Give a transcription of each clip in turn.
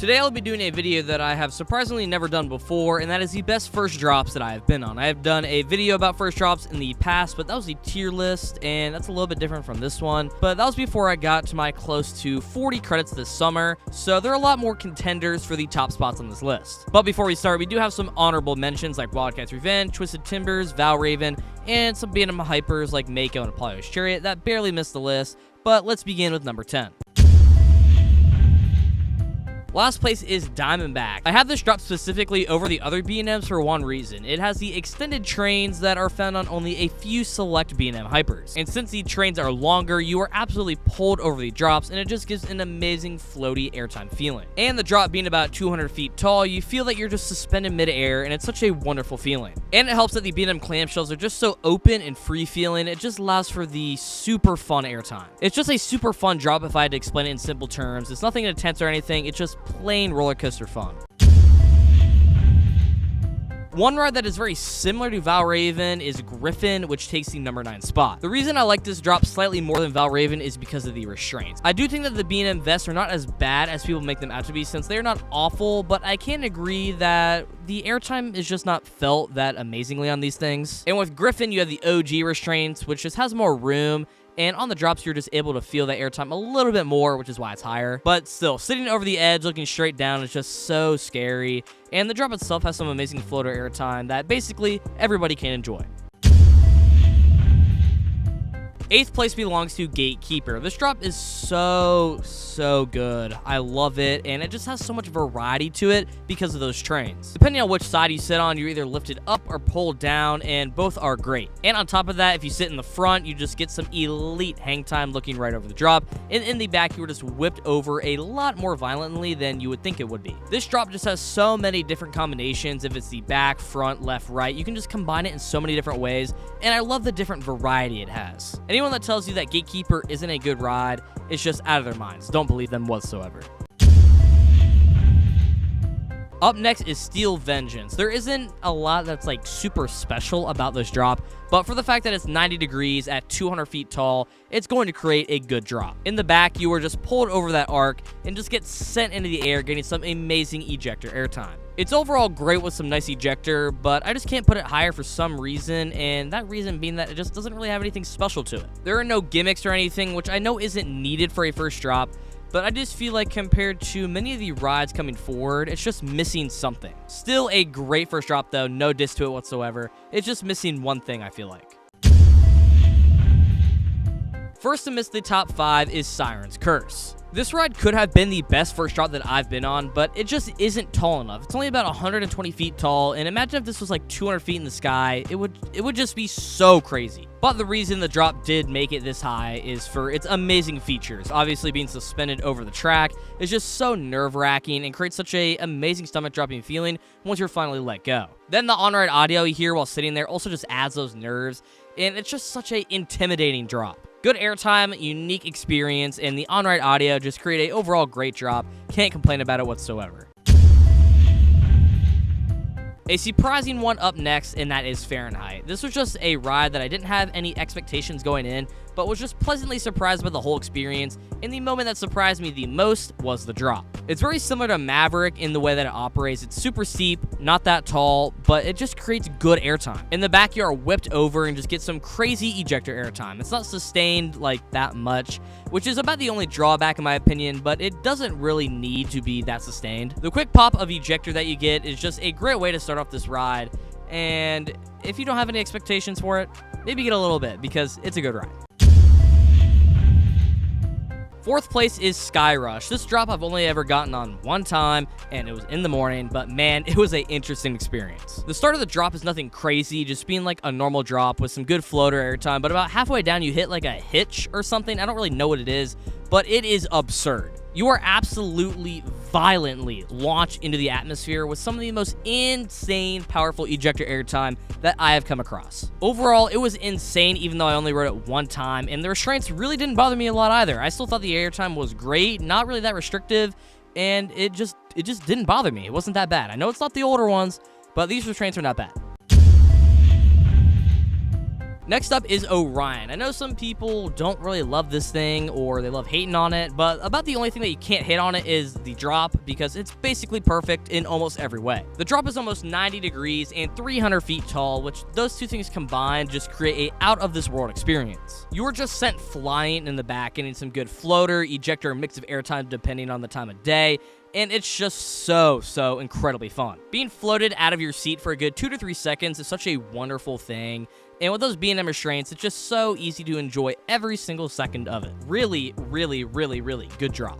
Today I'll be doing a video that I have surprisingly never done before, and that is the best first drops that I have been on. I have done a video about first drops in the past, but that was a tier list, and that's a little bit different from this one. But that was before I got to my close to 40 credits this summer, so there are a lot more contenders for the top spots on this list. But before we start, we do have some honorable mentions like Wildcats Revenge, Twisted Timbers, Valraven, and some B&M hypers like Mako and Apollo's Chariot that barely missed the list. But let's begin with number 10. Last place is Diamondback. I have this drop specifically over the other B&Ms for one reason. It has the extended trains that are found on only a few select B&M hypers. And since the trains are longer, you are absolutely pulled over the drops, and it just gives an amazing floaty airtime feeling. And the drop being about 200 feet tall, you feel that you're just suspended mid-air, and it's such a wonderful feeling. And it helps that the B&M clamshells are just so open and free feeling. It just allows for the super fun airtime. It's just a super fun drop if I had to explain it in simple terms. It's nothing intense or anything. It's just plain roller coaster fun. One ride that is very similar to Valraven is Griffin, which takes the number 9 spot. The reason I like this drop slightly more than Valraven is because of the restraints. I do think that the B&M vests are not as bad as people make them out to be, since they're not awful, but I can agree that the airtime is just not felt that amazingly on these things. And with Griffin, you have the OG restraints, which just has more room. And on the drops, you're just able to feel that airtime a little bit more, which is why it's higher. But still, sitting over the edge, looking straight down is just so scary. And the drop itself has some amazing floater airtime that basically everybody can enjoy. 8th place belongs to Gatekeeper. This drop is so good. I love it, and it just has so much variety to it because of those trains. Depending on which side you sit on, you're either lifted up or pulled down, and both are great. And on top of that, if you sit in the front, you just get some elite hang time looking right over the drop, and in the back, you were just whipped over a lot more violently than you would think it would be. This drop just has so many different combinations. If it's the back, front, left, right, you can just combine it in so many different ways, and I love the different variety it has. Anyone that tells you that Gatekeeper isn't a good ride is just out of their minds. Don't believe them whatsoever. Up next is Steel Vengeance. There isn't a lot that's like super special about this drop, but for the fact that it's 90 degrees at 200 feet tall, it's going to create a good drop. In the back, you are just pulled over that arc and just get sent into the air, getting some amazing ejector airtime. It's overall great with some nice ejector, but I just can't put it higher for some reason, and that reason being that it just doesn't really have anything special to it. There are no gimmicks or anything, which I know isn't needed for a first drop, but I just feel like compared to many of the rides coming forward, it's just missing something. Still a great first drop though, no diss to it whatsoever. It's just missing one thing, I feel like. First to miss the top 5 is Siren's Curse. This ride could have been the best first drop that I've been on, but it just isn't tall enough. It's only about 120 feet tall, and imagine if this was like 200 feet in the sky. It would just be so crazy. But the reason the drop did make it this high is for its amazing features. Obviously, being suspended over the track is just so nerve-wracking and creates such an amazing stomach-dropping feeling once you're finally let go. Then the on-ride audio you hear while sitting there also just adds those nerves, and it's just such an intimidating drop. Good airtime, unique experience, and the on-ride audio just create an overall great drop. Can't complain about it whatsoever. A surprising one up next, and that is Fahrenheit. This was just a ride that I didn't have any expectations going in, but was just pleasantly surprised by the whole experience, and the moment that surprised me the most was the drop. It's very similar to Maverick in the way that it operates. It's super steep, not that tall, but it just creates good airtime. In the back, you are whipped over and just get some crazy ejector airtime. It's not sustained like that much, which is about the only drawback in my opinion, but it doesn't really need to be that sustained. The quick pop of ejector that you get is just a great way to start off this ride, and if you don't have any expectations for it, maybe get a little bit because it's a good ride. 4th place is Skyrush. This drop I've only ever gotten on one time, and it was in the morning, but man, it was an interesting experience. The start of the drop is nothing crazy, just being like a normal drop with some good floater airtime, but about halfway down you hit like a hitch or something. I don't really know what it is, but it is absurd. You are absolutely violently launched into the atmosphere with some of the most insane powerful ejector airtime that I have come across. Overall, it was insane even though I only rode it one time, and the restraints really didn't bother me a lot either. I still thought the airtime was great, not really that restrictive, and it just didn't bother me. It wasn't that bad. I know it's not the older ones, but these restraints are not bad. Next up is Orion. I know some people don't really love this thing or they love hating on it, but about the only thing that you can't hate on it is the drop, because it's basically perfect in almost every way. The drop is almost 90 degrees and 300 feet tall, which those two things combined just create a out-of-this-world experience. You are just sent flying in the back, getting some good floater, ejector, mix of airtime depending on the time of day, and it's just so incredibly fun. Being floated out of your seat for a good 2 to 3 seconds is such a wonderful thing, and with those B&M restraints, it's just so easy to enjoy every single second of it. Really good drop.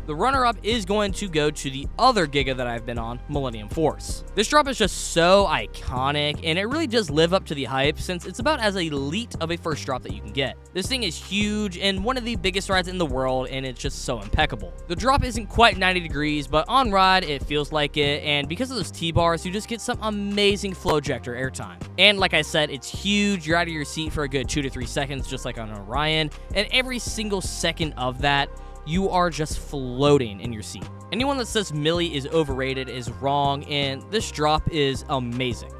The runner-up is going to go to the other Giga that I've been on, Millennium Force. This drop is just so iconic, and it really does live up to the hype since it's about as elite of a first drop that you can get. This thing is huge and one of the biggest rides in the world, and it's just so impeccable. The drop isn't quite 90 degrees, but on ride, it feels like it, and because of those T-bars, you just get some amazing flow ejector airtime. And like I said, it's huge. You're out of your seat for a good 2 to 3 seconds, just like on Orion, and every single second of that, you are just floating in your seat. Anyone that says Millie is overrated is wrong, and this drop is amazing.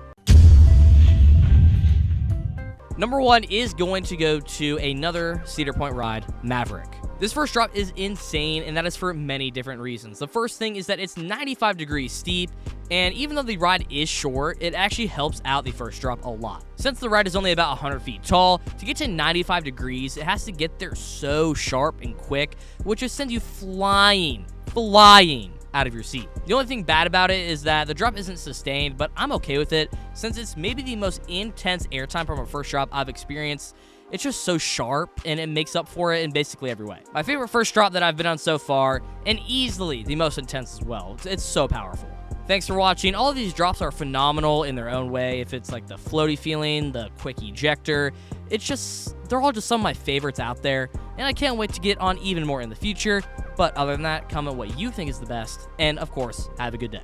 Number 1 is going to go to another Cedar Point ride, Maverick. This first drop is insane, and that is for many different reasons. The first thing is that it's 95 degrees steep, and even though the ride is short, it actually helps out the first drop a lot. Since the ride is only about 100 feet tall, to get to 95 degrees, it has to get there so sharp and quick, which just sends you flying out of your seat. The only thing bad about it is that the drop isn't sustained, but I'm okay with it, since it's maybe the most intense airtime from a first drop I've experienced. It's just so sharp, and it makes up for it in basically every way. My favorite first drop that I've been on so far, and easily the most intense as well. It's so powerful. Thanks for watching. All of these drops are phenomenal in their own way. If it's like the floaty feeling, the quick ejector, they're all just some of my favorites out there, and I can't wait to get on even more in the future. But other than that, comment what you think is the best, and of course, have a good day.